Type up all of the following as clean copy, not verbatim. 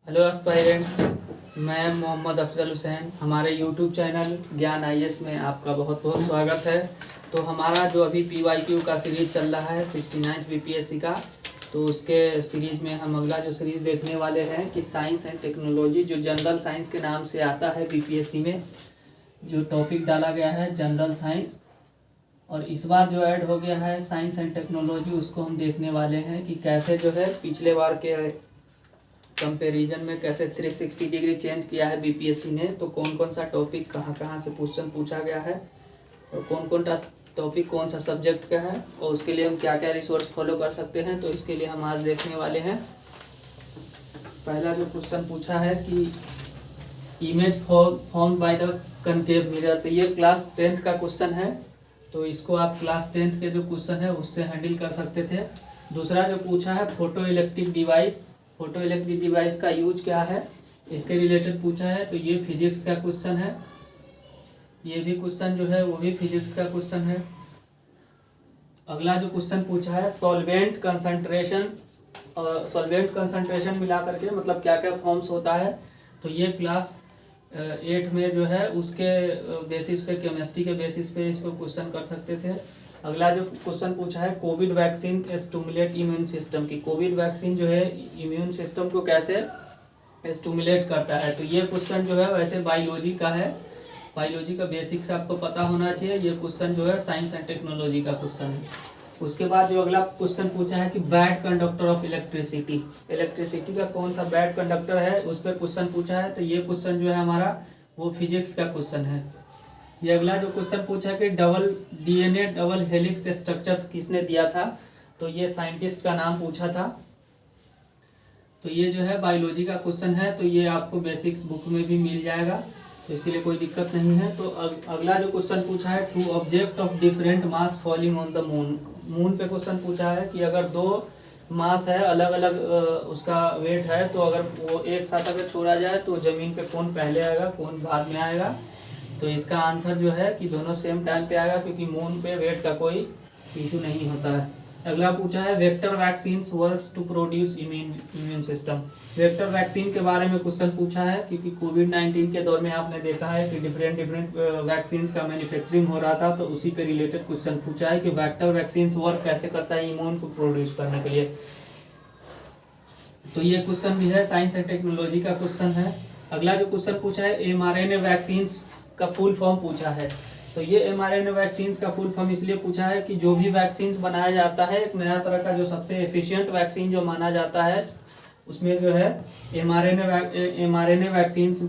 Hello aspirant, मैं मोहम्मद अफजल हुसैन। हमारे YouTube channel ज्ञान आईएएस में आपका बहुत बहुत स्वागत है। तो हमारा जो अभी पीवाईक्यू का सीरीज़ चल रहा है 69th बीपीएससी का, तो उसके सीरीज़ में हम अगला जो सीरीज़ देखने वाले हैं कि साइंस एंड टेक्नोलॉजी, जो जनरल साइंस के नाम से आता है बीपीएससी में। जो टॉपिक डाला गया है जनरल साइंस, और इस बार जो ऐड हो गया है साइंस एंड टेक्नोलॉजी, उसको हम देखने वाले हैं कि कैसे जो है पिछले बार के कंपैरिजन में कैसे 360 डिग्री चेंज किया है बीपीएससी ने। तो कौन कौन सा टॉपिक कहाँ कहाँ से क्वेश्चन पूछा गया है और कौन कौन सा टॉपिक कौन सा सब्जेक्ट का है, और उसके लिए हम क्या क्या रिसोर्स फॉलो कर सकते हैं, तो इसके लिए हम आज देखने वाले हैं। पहला जो क्वेश्चन पूछा है कि image form by the concave mirror, तो ये क्लास 10th का क्वेश्चन है। तो इसको आप क्लास 10th के जो क्वेश्चन है उससे हैंडल कर सकते थे। दूसरा जो पूछा है photo electric device, photo electric device का यूज क्या है, इसके रिलेटेड पूछा है। तो ये फिजिक्स का क्वेश्चन है। ये भी क्वेश्चन जो है वो भी फिजिक्स का क्वेश्चन है। अगला जो क्वेश्चन पूछा है सॉल्वेंट कंसंट्रेशन, सॉल्वेंट कंसंट्रेशन मिला करके मतलब क्या क्या फॉर्म्स होता है। तो ये क्लास 8 में जो है उसके बेसिस पे, केमिस्ट्री के बेसिस पे इस पर क्वेश्चन कर सकते थे। अगला जो क्वेश्चन पूछा है Covid vaccine stimulate immune system की, कोविड वैक्सीन जो है इम्यून सिस्टम को कैसे स्टिमुलेट करता है। तो ये क्वेश्चन जो है वैसे बायोलॉजी का है, बायोलॉजी का बेसिक्स आपको पता होना चाहिए। ये क्वेश्चन जो है साइंस एंड टेक्नोलॉजी का क्वेश्चन है। उसके बाद जो अगला क्वेश्चन पूछा है कि bad conductor of electricity, electricity का कौन सा बैड कंडक्टर है, उस पर क्वेश्चन पूछा है। तो ये क्वेश्चन जो है हमारा वो फिजिक्स का क्वेश्चन है। ये अगला जो क्वेश्चन पूछा कि double DNA double helix structures किसने दिया था, तो ये साइंटिस्ट का नाम पूछा था। तो ये जो है बायोलॉजी का क्वेश्चन है, तो ये आपको बेसिक्स बुक में भी मिल जाएगा, तो इसके लिए कोई दिक्कत नहीं है। तो अगला जो क्वेश्चन पूछा है two object of different mass falling on the moon, moon पे क्वेश्चन पूछा है कि अगर दो मास है अलग अलग उसका वेट है, तो अगर वो एक साथ अगर छोड़ा जाए तो ज़मीन पे कौन पहले आएगा कौन बाद में आएगा। तो इसका आंसर जो है कि दोनों सेम टाइम पे आएगा, क्योंकि मून पे वेट का कोई इशू नहीं होता है। अगला पूछा है vector vaccines works to produce immune system, vector vaccine के बारे में क्वेश्चन पूछा है, क्योंकि कोविड-19 के दौर में आपने देखा है कि डिफरेंट वैक्सीन्स का मैन्युफैक्चरिंग हो रहा था। तो उसी पे रिलेटेड क्वेश्चन पूछा है कि वेक्टर वैक्सीन्स वर्क कैसे करता है इम्यून को प्रोड्यूस करने के लिए। तो ये क्वेश्चन भी है, साइंस एंड टेक्नोलॉजी का क्वेश्चन है। अगला जो क्वेश्चन पूछा है एमआरएनए वैक्सीन्स का फुल फॉर्म पूछा है। तो ये एमआरएनए वैक्सीन्स का फुल फॉर्म इसलिए पूछा है कि जो भी वैक्सीन्स बनाया जाता है, एक नया तरह का जो सबसे एफिशिएंट वैक्सीन जो माना जाता है, उसमें जो है एमआरएनए वैक्सीन्स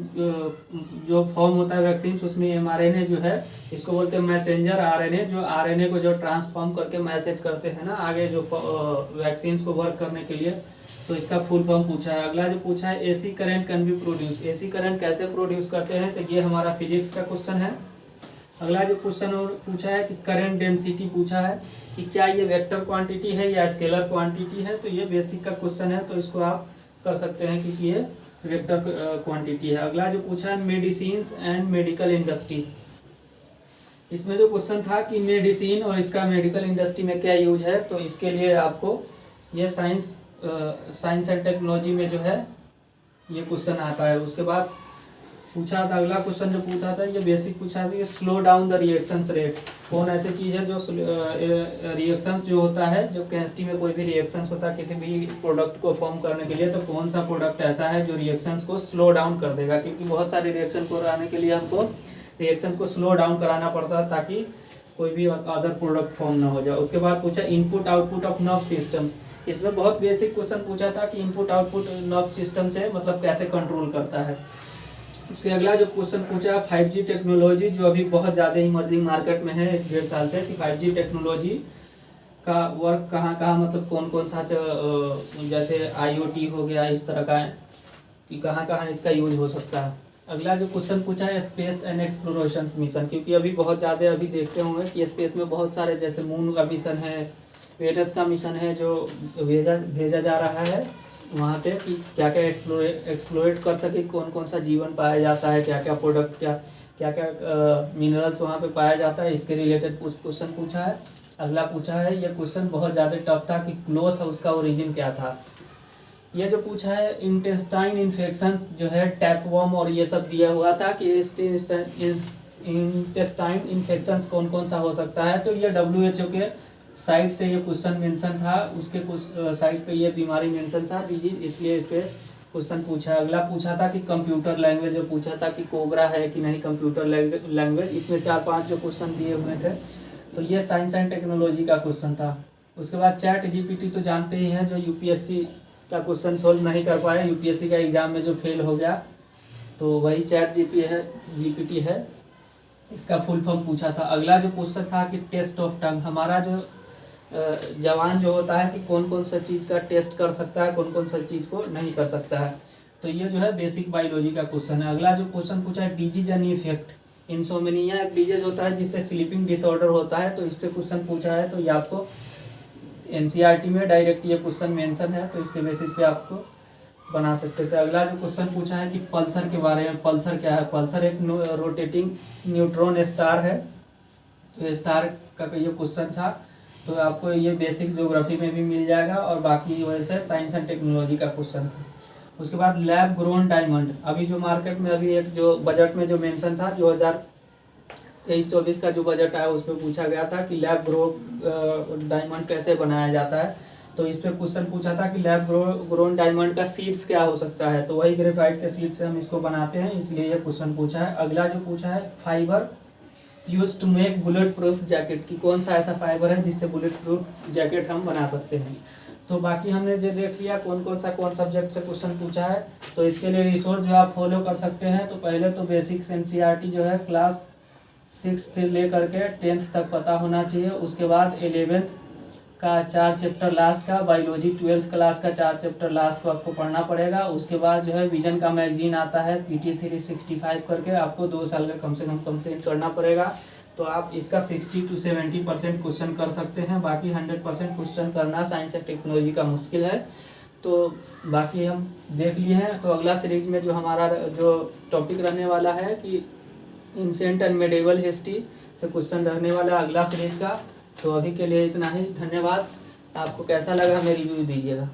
जो फॉर्म होता है वैक्सीन्स, उसमें एमआरएनए जो है इसको बोलते हैं मैसेंजर आरएनए, जो आरएनए को जो ट्रांसफॉर्म करके मैसेज करते हैं ना आगे जो वैक्सीन्स को वर्क करने के लिए। तो इसका फुल फॉर्म पूछा है। अगला जो पूछा है AC current can be produce, AC current कैसे प्रोड्यूस करते हैं, तो ये हमारा फिजिक्स का क्वेश्चन है। अगला जो क्वेश्चन पूछा है कि करंट डेंसिटी पूछा है कि क्या ये वेक्टर क्वांटिटी है या स्केलर क्वांटिटी है। तो ये बेसिक का क्वेश्चन है, तो इसको आप कर सकते हैं क्योंकि ये वेक्टर क्वांटिटी है। अगला जो पूछा है मेडिसिन्स एंड मेडिकल इंडस्ट्री, इसमें जो क्वेश्चन था कि मेडिसिन और इसका मेडिकल इंडस्ट्री में क्या यूज है, तो इसके लिए आपको ये साइंस एंड टेक्नोलॉजी में जो है ये क्वेश्चन आता है। उसके बाद पूछा था अगला क्वेश्चन जो पूछा था, ये बेसिक पूछा था कि slow down the reactions rate, कौन ऐसी चीज़ है जो रिएक्शंस जो होता है, जो केमिस्ट्री में कोई भी रिएक्शंस होता है किसी भी प्रोडक्ट को फॉर्म करने के लिए, तो कौन सा प्रोडक्ट ऐसा है जो रिएक्शंस को स्लो डाउन कर देगा। क्योंकि बहुत सारे रिएक्शन को कराने के लिए हमको रिएक्शन को स्लो डाउन कराना पड़ता है ताकि कोई भी अदर प्रोडक्ट फॉर्म ना हो जाए। उसके बाद पूछा input output of nerve systems, इसमें बहुत बेसिक क्वेश्चन पूछा था कि इनपुट आउटपुट नर्व सिस्टम से मतलब कैसे कंट्रोल करता है। उसके अगला जो क्वेश्चन पूछा 5G टेक्नोलॉजी, जो अभी बहुत ज़्यादा इमर्जिंग मार्केट में है 1.5 साल से, कि 5G टेक्नोलॉजी का वर्क कहाँ कहाँ मतलब कौन कौन सा जैसे IoT हो गया इस तरह का, कि कहाँ कहाँ इसका यूज हो सकता है। अगला जो क्वेश्चन पूछा है स्पेस एंड एक्सप्लोरेशन मिशन, क्योंकि अभी बहुत ज़्यादा अभी देखते होंगे कि स्पेस में बहुत सारे जैसे मून का मिशन है, वेनस का मिशन है जो भेजा जा रहा है वहाँ पे, कि क्या क्या एक्सप्लोरेट कर सके, कौन कौन सा जीवन पाया जाता है, क्या क्या प्रोडक्ट क्या क्या क्या मिनरल्स वहाँ पे पाया जाता है, इसके रिलेटेड क्वेश्चन पूछा है। अगला पूछा है, ये क्वेश्चन बहुत ज़्यादा टफ था कि क्लोथ उसका ओरिजिन क्या था। ये जो पूछा है इंटेस्टाइन इन्फेक्शन जो है टैपवर्म और ये सब दिया हुआ था कि इंटेस्टाइन इन्फेक्शन कौन कौन सा हो सकता है। तो ये WHO के साइट से ये क्वेश्चन मेंशन था, उसके कुछ साइट पे ये बीमारी मेंशन था डिजीज, इसलिए इस पे क्वेश्चन पूछा। अगला पूछा था कि कंप्यूटर लैंग्वेज, जो पूछा था कि कोबरा है कि नहीं कंप्यूटर लैंग्वेज, इसमें 4-5 जो क्वेश्चन दिए हुए थे। तो ये साइंस एंड टेक्नोलॉजी का क्वेश्चन था। उसके बाद ChatGPT तो जानते ही हैं, जो UPSC का क्वेश्चन सोल्व नहीं कर पाए, UPSC का एग्जाम में जो फेल हो गया, तो वही ChatGPT है, इसका फुल फॉर्म पूछा था। अगला जो क्वेश्चन था कि टेस्ट ऑफ टंग, हमारा जो जवान जो होता है कि कौन कौन सा चीज़ का टेस्ट कर सकता है, कौन कौन सा चीज़ को नहीं कर सकता है। तो ये जो है बेसिक बायोलॉजी का क्वेश्चन है। अगला जो क्वेश्चन पूछा है डिजीज एंड इफेक्ट, इंसोम्निया एक डिजीज होता है जिससे स्लीपिंग डिसऑर्डर होता है, तो इस पर क्वेश्चन पूछा है। तो ये आपको NCERT में डायरेक्ट ये क्वेश्चन मेंशन है, तो इसके बेसिस पे आपको बना सकते थे। अगला जो क्वेश्चन पूछा है कि पल्सर के बारे में, पल्सर क्या है। पल्सर एक रोटेटिंग न्यूट्रॉन स्टार है, तो स्टार का ये क्वेश्चन था। तो आपको ये बेसिक ज्योग्राफी में भी मिल जाएगा, और बाकी वैसे साइंस एंड टेक्नोलॉजी का क्वेश्चन था। उसके बाद लैब ग्रोन डायमंड, अभी जो मार्केट में अभी एक जो बजट में जो मेंशन था 2023-24 का जो बजट आया, उसमें पूछा गया था कि लैब डायमंड कैसे बनाया जाता है। तो इस पे क्वेश्चन पूछा था कि लैब ग्रोन डायमंड का सीड्स क्या हो सकता है। तो वही ग्रेफाइट के सीड से हम इसको बनाते हैं, इसलिए ये क्वेश्चन पूछा है। अगला जो पूछा है fibre use to make bullet proof jacket, की कौन सा ऐसा फाइबर है जिससे बुलेट प्रूफ जैकेट हम बना सकते हैं। तो बाकी हमने जो देख लिया कौन सब्जेक्ट से क्वेश्चन पूछा है। तो इसके लिए रिसोर्स जो आप फॉलो कर सकते हैं, तो पहले तो बेसिक्स NCERT जो है क्लास 6 से लेकर के 10th तक पता होना चाहिए। उसके बाद 11th का 4 चैप्टर लास्ट का, बायोलॉजी 12th क्लास का 4 चैप्टर लास्ट को आपको पढ़ना पड़ेगा। उसके बाद जो है विजन का मैगजीन आता है PT 365 करके, आपको 2 साल का कम से कम कंप्लीट करना पड़ेगा। तो आप इसका 60 to 70% क्वेश्चन कर सकते हैं, बाकी 100% क्वेश्चन करना साइंस एंड टेक्नोलॉजी का मुश्किल है। तो बाकी हम देख लिए हैं। तो अगला सीरीज में जो हमारा जो टॉपिक रहने वाला है कि एंशिएंट एंड मेडिवल हिस्ट्री से क्वेश्चन रहने वाला है अगला सीरीज का। तो अभी के लिए इतना ही, धन्यवाद। आपको कैसा लगा हमें रिव्यू दीजिएगा।